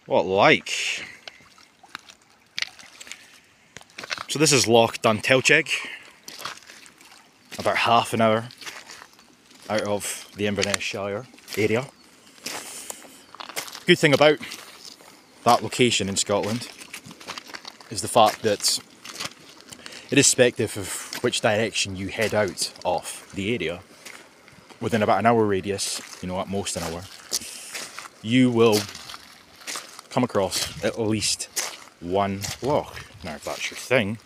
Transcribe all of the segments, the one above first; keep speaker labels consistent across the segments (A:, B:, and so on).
A: What like? So this is Loch Duntelcheg, about half an hour out of the Inverness Shire area. Good thing about that location in Scotland is the fact that irrespective of which direction you head out of the area, within about an hour radius, at most an hour, you will come across at least one loch. Now if that's your thing,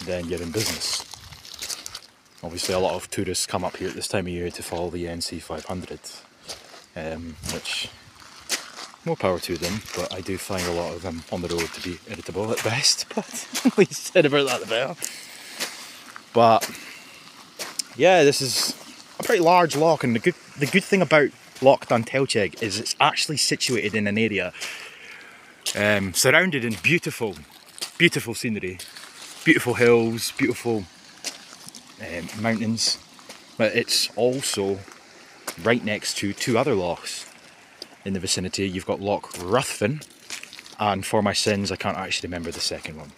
A: then you're in business. Obviously a lot of tourists come up here at this time of year to follow the NC 500, which, more power to them, but I do find a lot of them on the road to be irritable at best, but at least said about that the better. But yeah, this is a pretty large loch, and the good thing about Loch Duntelcheg is it's actually situated in an area surrounded in beautiful scenery, beautiful hills, beautiful mountains, but it's also right next to two other lochs in the vicinity. You've got Loch Ruthven, and for my sins I can't actually remember the second one,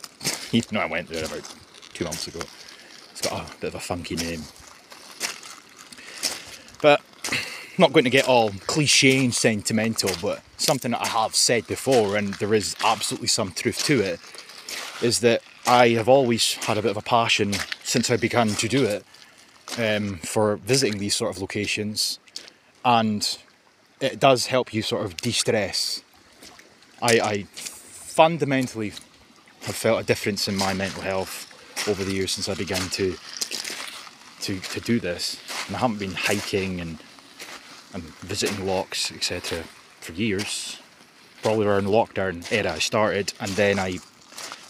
A: even though I went there about 2 months ago. It's got a bit of a funky name. But I'm not going to get all cliche and sentimental, but something that I have said before, and there is absolutely some truth to it, is that I have always had a bit of a passion since I began to do it for visiting these sort of locations, and it does help you sort of de-stress. I fundamentally have felt a difference in my mental health over the years since I began to do this, and I haven't been hiking and visiting lochs, etc. for years. Probably around the lockdown era I started, and then I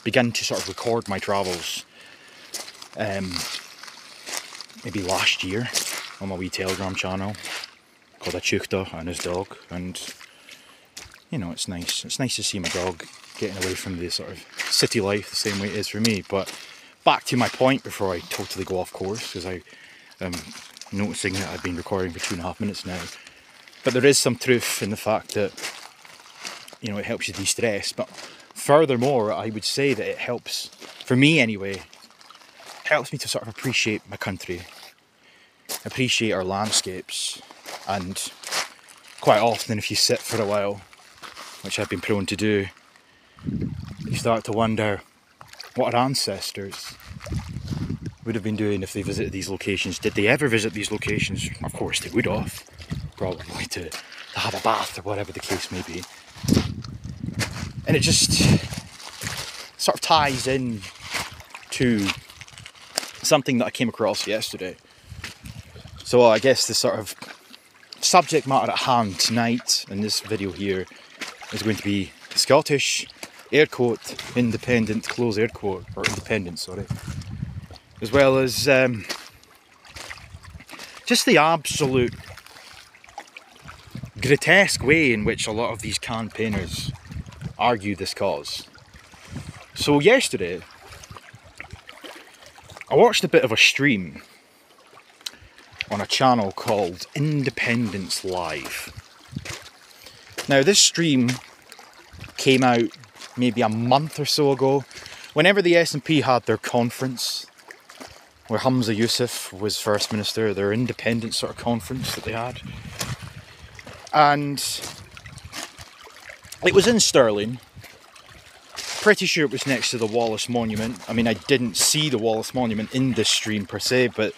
A: began to sort of record my travels maybe last year on my wee Telegram channel called Achukta and his dog, and it's nice to see my dog getting away from the sort of city life the same way it is for me. But back to my point before I totally go off course, because I am noticing that I've been recording for 2.5 minutes now. But there is some truth in the fact that it helps you de-stress, but furthermore I would say that it helps, for me anyway, helps me to sort of appreciate my country, appreciate our landscapes, and quite often if you sit for a while, which I've been prone to do, you start to wonder what our ancestors would have been doing if they visited these locations. Did they ever visit these locations? Of course they would have, probably to have a bath or whatever the case may be. And it just sort of ties in to something that I came across yesterday. So I guess the sort of subject matter at hand tonight in this video here is going to be Scottish air quote independent, close air quote, or independent, sorry, as well as just the absolute grotesque way in which a lot of these campaigners argue this cause. So yesterday I watched a bit of a stream on a channel called Independence Live. Now this stream came out maybe a month or so ago, whenever the SNP had their conference, where Hamza Yousaf was First Minister, their independence sort of conference that they had. And it was in Stirling. Pretty sure it was next to the Wallace Monument. I mean, I didn't see the Wallace Monument in this stream per se, but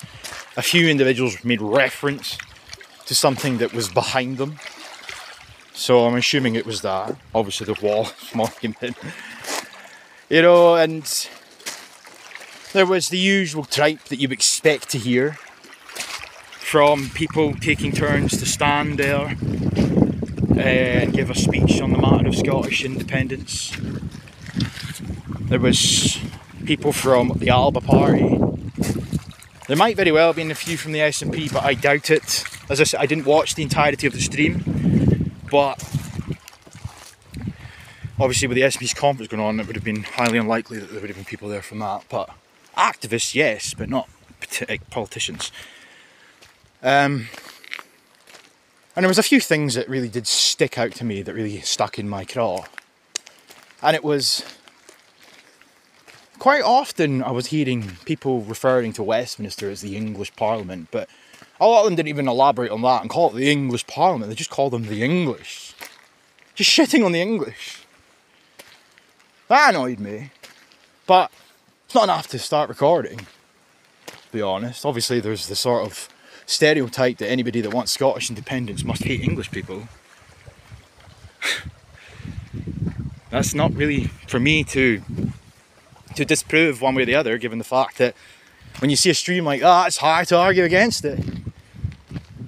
A: a few individuals made reference to something that was behind them. So I'm assuming it was that, obviously the Wallace Monument. And there was the usual tripe that you expect to hear from people taking turns to stand there and give a speech on the matter of Scottish independence. There was people from the Alba Party. There might very well have been a few from the SNP, but I doubt it. As I said, I didn't watch the entirety of the stream, but obviously with the SNP's conference going on, it would have been highly unlikely that there would have been people there from that. But activists, yes, but not politicians. And there was a few things that really did stick out to me that really stuck in my craw. And it was, quite often I was hearing people referring to Westminster as the English Parliament, but a lot of them didn't even elaborate on that and call it the English Parliament. They just called them the English. Just shitting on the English. That annoyed me. But it's not enough to start recording, to be honest. Obviously there's the sort of stereotype that anybody that wants Scottish independence must hate English people. That's not really for me to disprove one way or the other, given the fact that when you see a stream like that, it's hard to argue against it.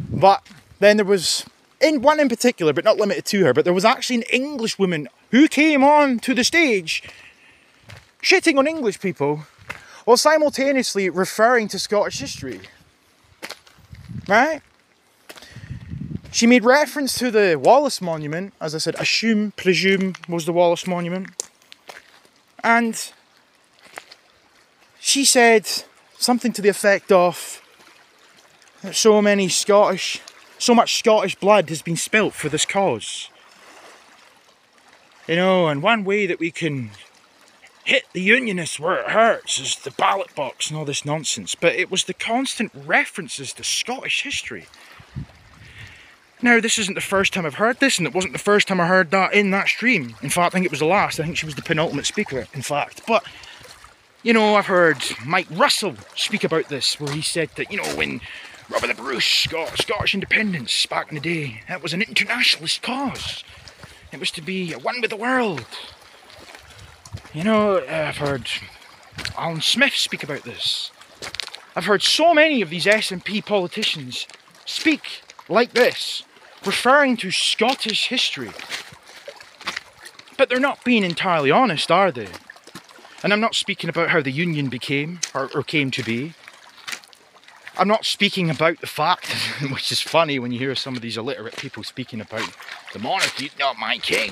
A: But then there was one in particular, but not limited to her, but there was actually an English woman who came on to the stage shitting on English people while simultaneously referring to Scottish history. Right? She made reference to the Wallace Monument, as I said, presume was the Wallace Monument. And she said something to the effect of, so much Scottish blood has been spilt for this cause. You know, and one way that we can hit the Unionists where it hurts is the ballot box and all this nonsense. But it was the constant references to Scottish history. Now, this isn't the first time I've heard this, and it wasn't the first time I heard that in that stream. In fact, I think it was the last. I think she was the penultimate speaker, in fact. But, you know, I've heard Mike Russell speak about this, where he said that, you know, when Robert the Bruce got Scottish independence back in the day, that was an internationalist cause. It was to be one with the world. You know, I've heard Alan Smith speak about this. I've heard so many of these SNP politicians speak like this, referring to Scottish history. But they're not being entirely honest, are they? And I'm not speaking about how the Union became, or came to be. I'm not speaking about the fact, which is funny when you hear some of these illiterate people speaking about the monarchy, not my king,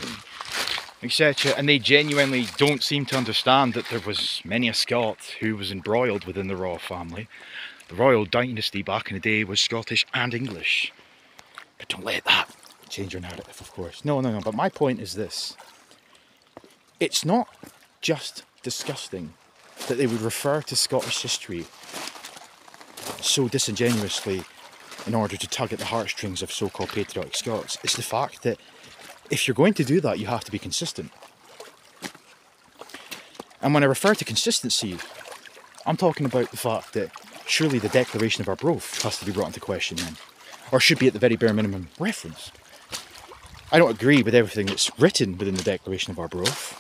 A: etc. And they genuinely don't seem to understand that there was many a Scot who was embroiled within the royal family. The royal dynasty back in the day was Scottish and English. But don't let that change your narrative, of course. No. But my point is this. It's not just disgusting that they would refer to Scottish history so disingenuously in order to tug at the heartstrings of so-called patriotic Scots. It's the fact that if you're going to do that, you have to be consistent. And when I refer to consistency, I'm talking about the fact that surely the Declaration of Arbroath has to be brought into question then, or should be at the very bare minimum referenced. I don't agree with everything that's written within the Declaration of Arbroath,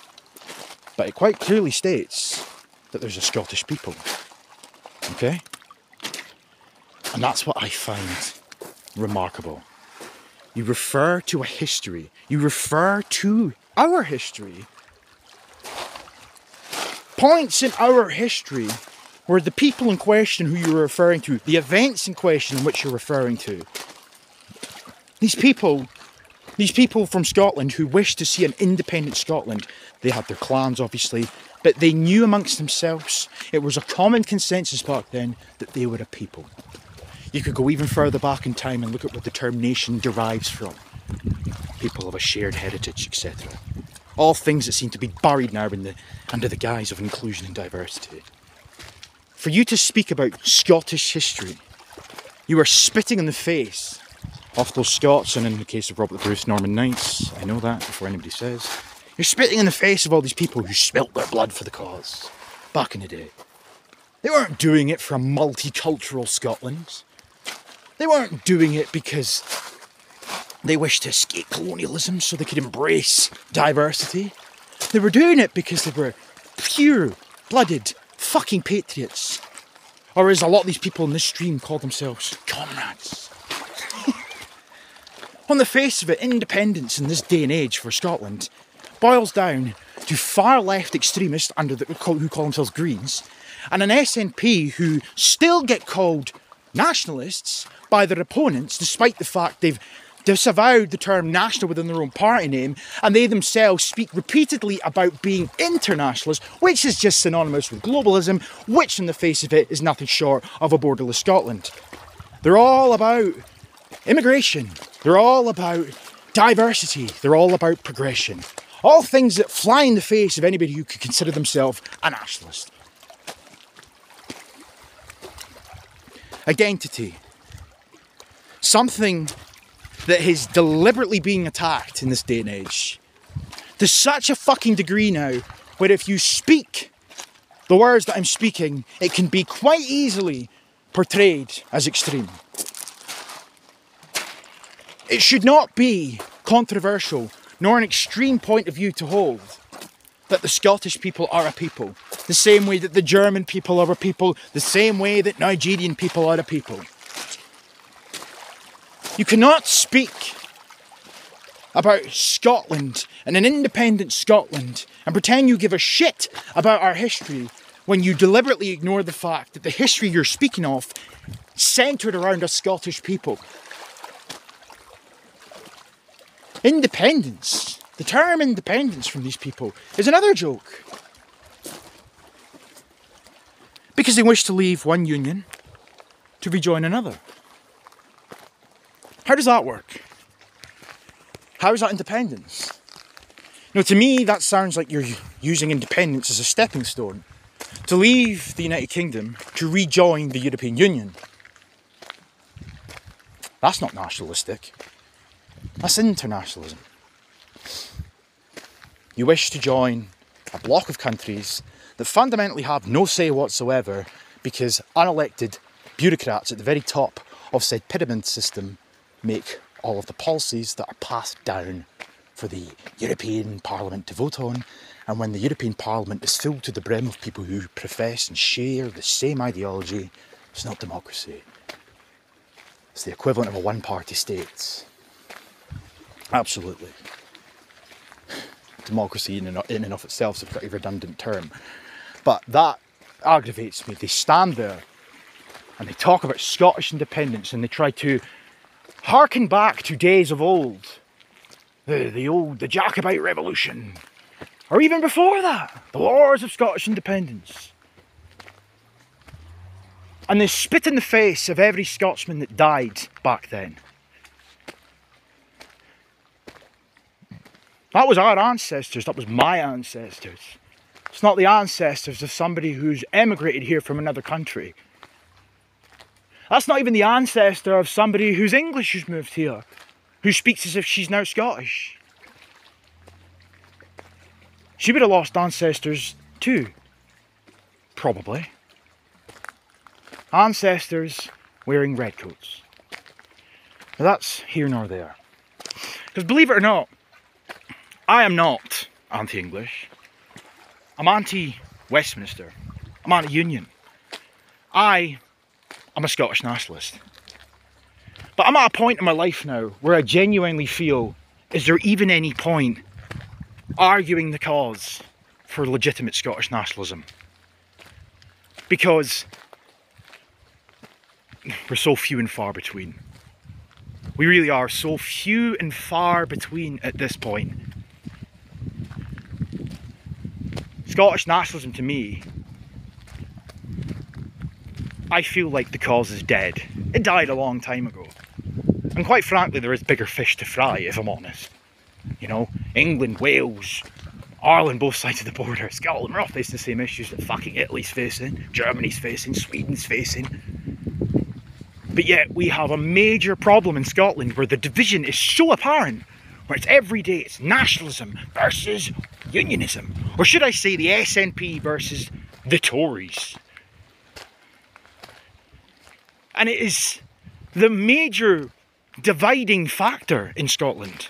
A: but it quite clearly states that there's a Scottish people. Okay? And that's what I find remarkable. You refer to a history. You refer to our history. Points in our history where the people in question who you're referring to, the events in question in which you're referring to, these people from Scotland who wish to see an independent Scotland, they had their clans obviously, but they knew amongst themselves, it was a common consensus back then, that they were a people. You could go even further back in time and look at what the term nation derives from. People of a shared heritage, etc. All things that seem to be buried now under the guise of inclusion and diversity. For you to speak about Scottish history, you are spitting in the face of those Scots, and in the case of Robert the Bruce, Norman Knights, I know that before anybody says. You're spitting in the face of all these people who spilt their blood for the cause back in the day. They weren't doing it for a multicultural Scotland. They weren't doing it because they wished to escape colonialism so they could embrace diversity. They were doing it because they were pure-blooded fucking patriots. Or as a lot of these people in this stream call themselves, comrades. On the face of it, independence in this day and age for Scotland boils down to far-left extremists who call themselves Greens, and an SNP who still get called nationalists by their opponents, despite the fact they've disavowed the term national within their own party name, and they themselves speak repeatedly about being internationalist, which is just synonymous with globalism, which in the face of it is nothing short of a borderless Scotland. They're all about Immigration, they're all about diversity, they're all about progression. All things that fly in the face of anybody who could consider themselves a nationalist. Identity. Something that is deliberately being attacked in this day and age. To such a fucking degree now, where if you speak the words that I'm speaking, it can be quite easily portrayed as extreme. It should not be controversial, nor an extreme point of view to hold, that the Scottish people are a people, the same way that the German people are a people, the same way that Nigerian people are a people. You cannot speak about Scotland and an independent Scotland and pretend you give a shit about our history when you deliberately ignore the fact that the history you're speaking of centred around a Scottish people. Independence, the term independence from these people is another joke. Because they wish to leave one union to rejoin another. How does that work? How is that independence? Now, to me, that sounds like you're using independence as a stepping stone to leave the United Kingdom to rejoin the European Union. That's not nationalistic. That's internationalism. You wish to join a block of countries that fundamentally have no say whatsoever because unelected bureaucrats at the very top of said pyramid system make all of the policies that are passed down for the European Parliament to vote on. And when the European Parliament is filled to the brim of people who profess and share the same ideology, it's not democracy. It's the equivalent of a one-party state. Absolutely. Democracy in and of itself is a pretty redundant term. But that aggravates me. They stand there and they talk about Scottish independence and they try to harken back to days of old. The Jacobite Revolution. Or even before that, the wars of Scottish independence. And they spit in the face of every Scotsman that died back then. That was our ancestors, that was my ancestors. It's not the ancestors of somebody who's emigrated here from another country. That's not even the ancestor of somebody who's English who's moved here, who speaks as if she's now Scottish. She would have lost ancestors too, probably. Ancestors wearing red coats. Now that's here nor there. Because believe it or not, I am not anti-English. I'm anti-Westminster. I'm anti-Union. I am a Scottish nationalist. But I'm at a point in my life now where I genuinely feel, is there even any point arguing the cause for legitimate Scottish nationalism? Because we're so few and far between. We really are so few and far between at this point. Scottish nationalism to me, I feel like the cause is dead. It died a long time ago. And quite frankly, there is bigger fish to fry, if I'm honest. You know, England, Wales, Ireland, both sides of the border, Scotland, we're all facing the same issues that fucking Italy's facing, Germany's facing, Sweden's facing. But yet we have a major problem in Scotland where the division is so apparent, where it's every day, it's nationalism versus unionism. Or should I say the SNP versus the Tories. And it is the major dividing factor in Scotland.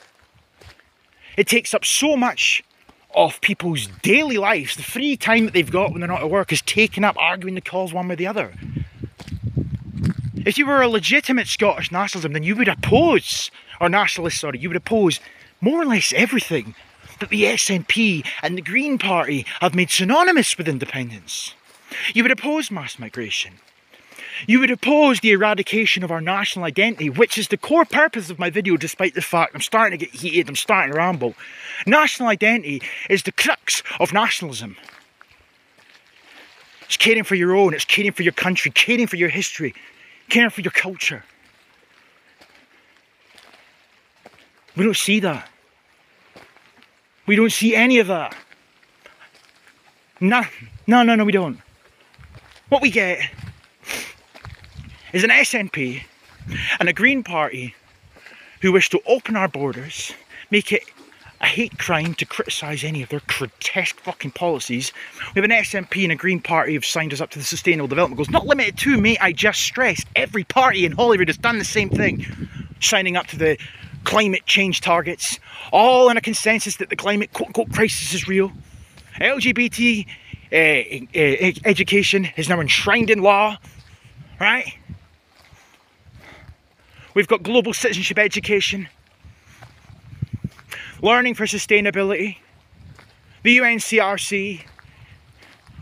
A: It takes up so much of people's daily lives. The free time that they've got when they're not at work is taken up arguing the cause one way or the other. If you were a legitimate Scottish nationalism, then you would oppose, or nationalist, sorry, you would oppose more or less everything that the SNP and the Green Party have made synonymous with independence. You would oppose mass migration. You would oppose the eradication of our national identity, which is the core purpose of my video, despite the fact I'm starting to get heated, I'm starting to ramble. National identity is the crux of nationalism. It's caring for your own, it's caring for your country, caring for your history, caring for your culture. We don't see that. We don't see any of that. No, we don't. What we get is an SNP and a Green Party who wish to open our borders, make it a hate crime to criticise any of their grotesque fucking policies. We have an SNP and a Green Party who've signed us up to the Sustainable Development Goals. Not limited to, mate, I just stressed. Every party in Hollywood has done the same thing. Signing up to the climate change targets, all in a consensus that the climate quote-unquote crisis is real. LGBT education is now enshrined in law, right? We've got global citizenship education, learning for sustainability, the UNCRC,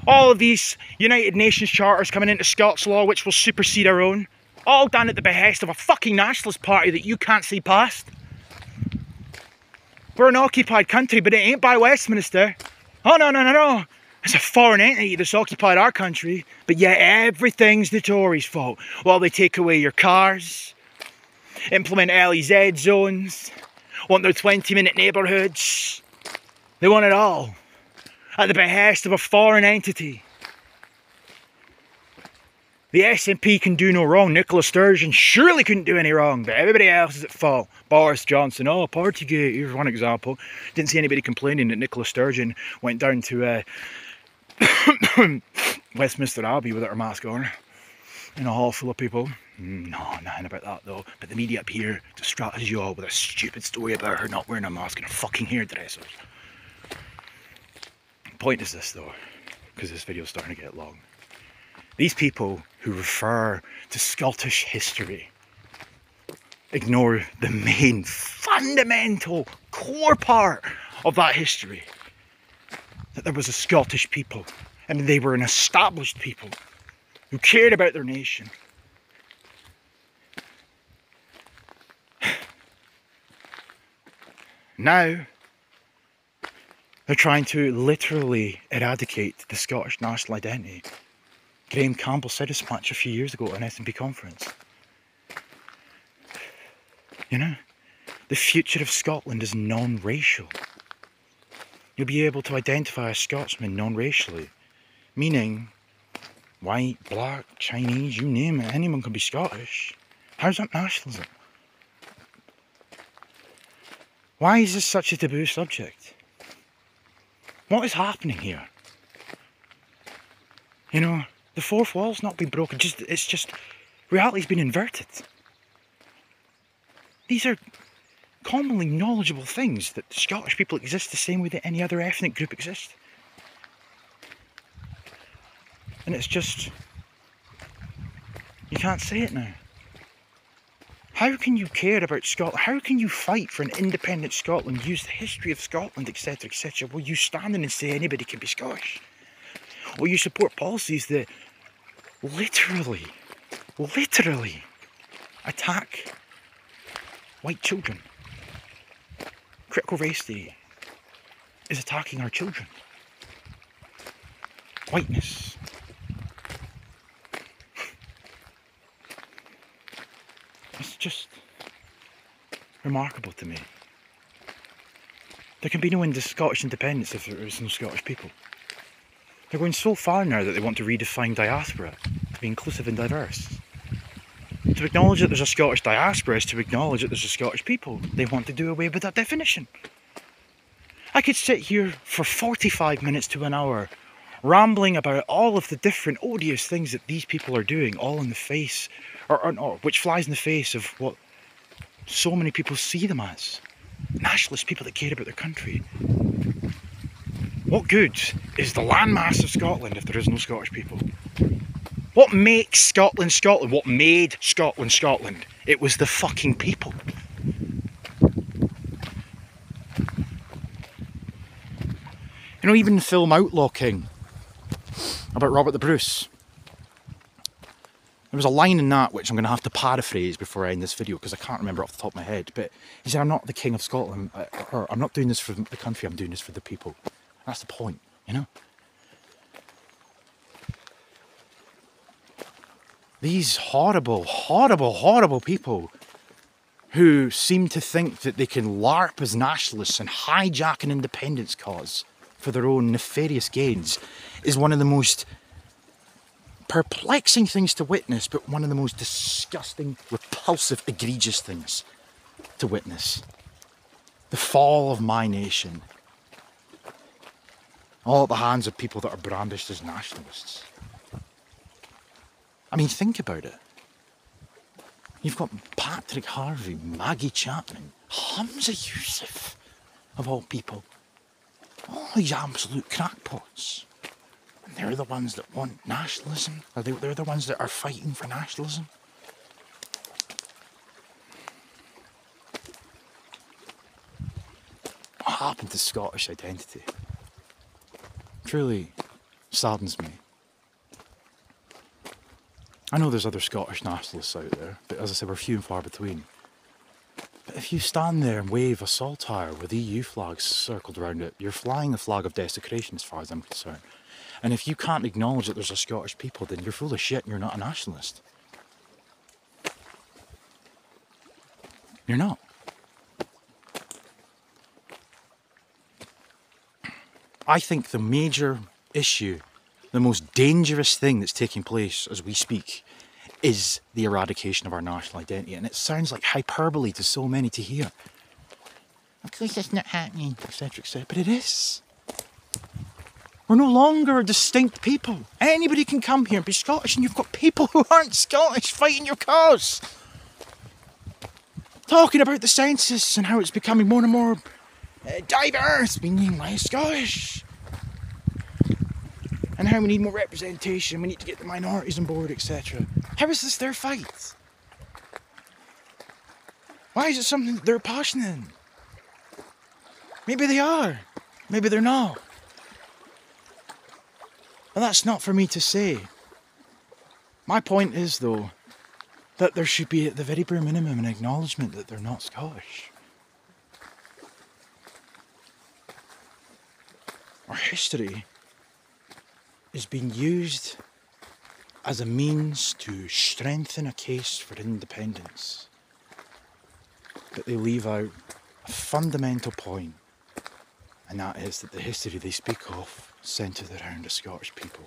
A: all of these United Nations charters coming into Scots law which will supersede our own, all done at the behest of a fucking nationalist party that you can't see past. We're an occupied country, but it ain't by Westminster. Oh no. It's a foreign entity that's occupied our country, but yet everything's the Tories' fault. While they take away your cars, implement LEZ zones, want their 20-minute neighbourhoods. They want it all at the behest of a foreign entity. The SNP can do no wrong. Nicola Sturgeon surely couldn't do any wrong, but everybody else is at fault. Boris Johnson, oh, Partygate, here's one example. Didn't see anybody complaining that Nicola Sturgeon went down to Westminster Abbey without her mask on, in a hall full of people. No, nothing about that though. But the media up here distracted you all with a stupid story about her not wearing a mask and her fucking hairdressers. The point is this though, because this video's starting to get long. These people who refer to Scottish history ignore the main, fundamental, core part of that history. That there was a Scottish people, and they were an established people who cared about their nation. Now, they're trying to literally eradicate the Scottish national identity. Graham Campbell said as much a few years ago at an SNP conference. You know, the future of Scotland is non-racial. You'll be able to identify a Scotsman non-racially, meaning white, black, Chinese, you name it, anyone can be Scottish. How's that nationalism? Why is this such a taboo subject? What is happening here? You know, the fourth wall's not been broken, it's just reality's been inverted. These are commonly knowledgeable things, that Scottish people exist the same way that any other ethnic group exists. And it's just, you can't say it now. How can you care about Scotland? How can you fight for an independent Scotland, use the history of Scotland, etc., etc., while you stand and say anybody can be Scottish? Or you support policies that literally attack white children. Critical race theory is attacking our children. Whiteness. It's just remarkable to me. There can be no Scottish independence if there is no Scottish people. They're going so far now that they want to redefine diaspora to be inclusive and diverse. To acknowledge that there's a Scottish diaspora is to acknowledge that there's a Scottish people. They want to do away with that definition. I could sit here for 45 minutes to an hour rambling about all of the different odious things that these people are doing, all in the face, or which flies in the face of what so many people see them as. Nationalist people that care about their country. What good is the landmass of Scotland if there is no Scottish people? What makes Scotland Scotland? What made Scotland Scotland? It was the fucking people. You know, even the film Outlaw King, about Robert the Bruce, there was a line in that which I'm going to have to paraphrase before I end this video because I can't remember off the top of my head, but he said, I'm not the King of Scotland, or I'm not doing this for the country, I'm doing this for the people. That's the point, you know? These horrible, horrible, horrible people who seem to think that they can LARP as nationalists and hijack an independence cause for their own nefarious gains is one of the most perplexing things to witness, but one of the most disgusting, repulsive, egregious things to witness. The fall of my nation. All at the hands of people that are brandished as nationalists. I mean, think about it. You've got Patrick Harvey, Maggie Chapman, Hamza Yusuf, of all people. All these absolute crackpots. And they're the ones that want nationalism. They're the ones that are fighting for nationalism. What happened to Scottish identity? Truly saddens me. I know there's other Scottish nationalists out there, but as I said, we're few and far between. But if you stand there and wave a saltire with EU flags circled around it, you're flying the flag of desecration as far as I'm concerned. And if you can't acknowledge that there's a Scottish people, then you're full of shit and you're not a nationalist. You're not. I think the major issue, the most dangerous thing that's taking place as we speak, is the eradication of our national identity. And it sounds like hyperbole to so many to hear. Of course that's not happening, etc., etc. But it is. We're no longer a distinct people. Anybody can come here and be Scottish, and you've got people who aren't Scottish fighting your cause. Talking about the census and how it's becoming more and more diverse, meaning less Scottish. And how we need more representation, we need to get the minorities on board, etc. How is this their fight? Why is it something that they're passionate in? Maybe they are, maybe they're not. And that's not for me to say. My point is, though, that there should be at the very bare minimum an acknowledgement that they're not Scottish. Our history is being used as a means to strengthen a case for independence. But they leave out a fundamental point, and that is that the history they speak of centred around the Scottish people.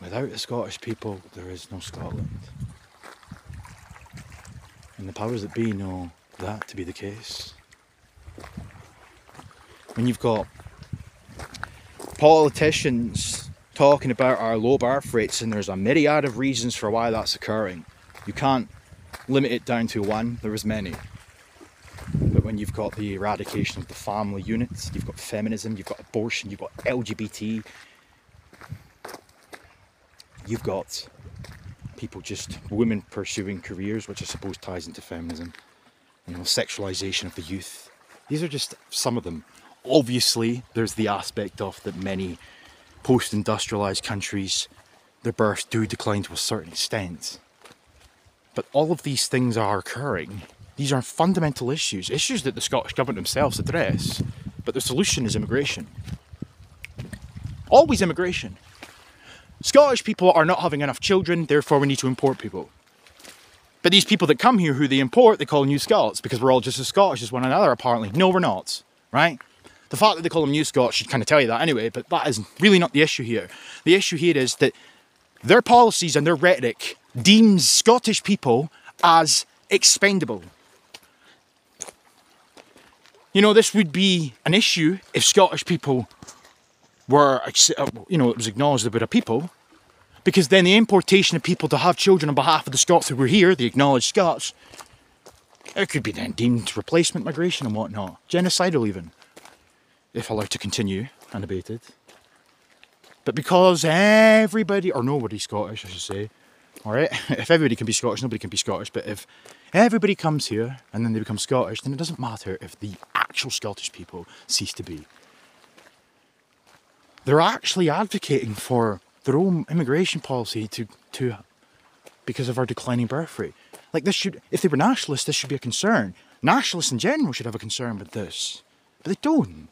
A: Without the Scottish people, there is no Scotland. And the powers that be know that to be the case. When you've got politicians talking about our low birth rates, and there's a myriad of reasons for why that's occurring. You can't limit it down to one, there is many. But when you've got the eradication of the family units, you've got feminism, you've got abortion, you've got LGBT, you've got people women pursuing careers, which I suppose ties into feminism, sexualisation of the youth. These are just some of them. Obviously, there's the aspect of that many post-industrialised countries, their births do decline to a certain extent. But all of these things are occurring. These are fundamental issues that the Scottish Government themselves address, but the solution is immigration. Always immigration. Scottish people are not having enough children, therefore we need to import people. But these people that come here who they import, they call New Scots, because we're all just as Scottish as one another apparently. No, we're not, right? The fact that they call them New Scots should kind of tell you that anyway, but that is really not the issue here. The issue here is that their policies and their rhetoric deems Scottish people as expendable. This would be an issue if Scottish people were, it was acknowledged that we're a people, because then the importation of people to have children on behalf of the Scots who were here, the acknowledged Scots, it could be then deemed replacement migration and whatnot, genocidal even, if allowed to continue unabated. But because everybody, or nobody's Scottish I should say, alright, if everybody can be Scottish, nobody can be Scottish, but if everybody comes here and then they become Scottish, then it doesn't matter if the actual Scottish people cease to be. They're actually advocating for their own immigration policy because of our declining birth rate. Like this should, if they were nationalists, this should be a concern. Nationalists in general should have a concern with this, but they don't.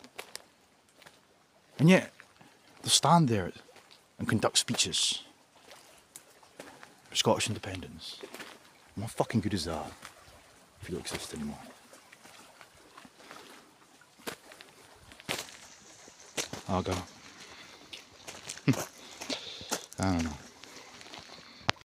A: And yet, they'll stand there and conduct speeches for Scottish independence. What fucking good is that? If you don't exist anymore. I'll go. I don't know.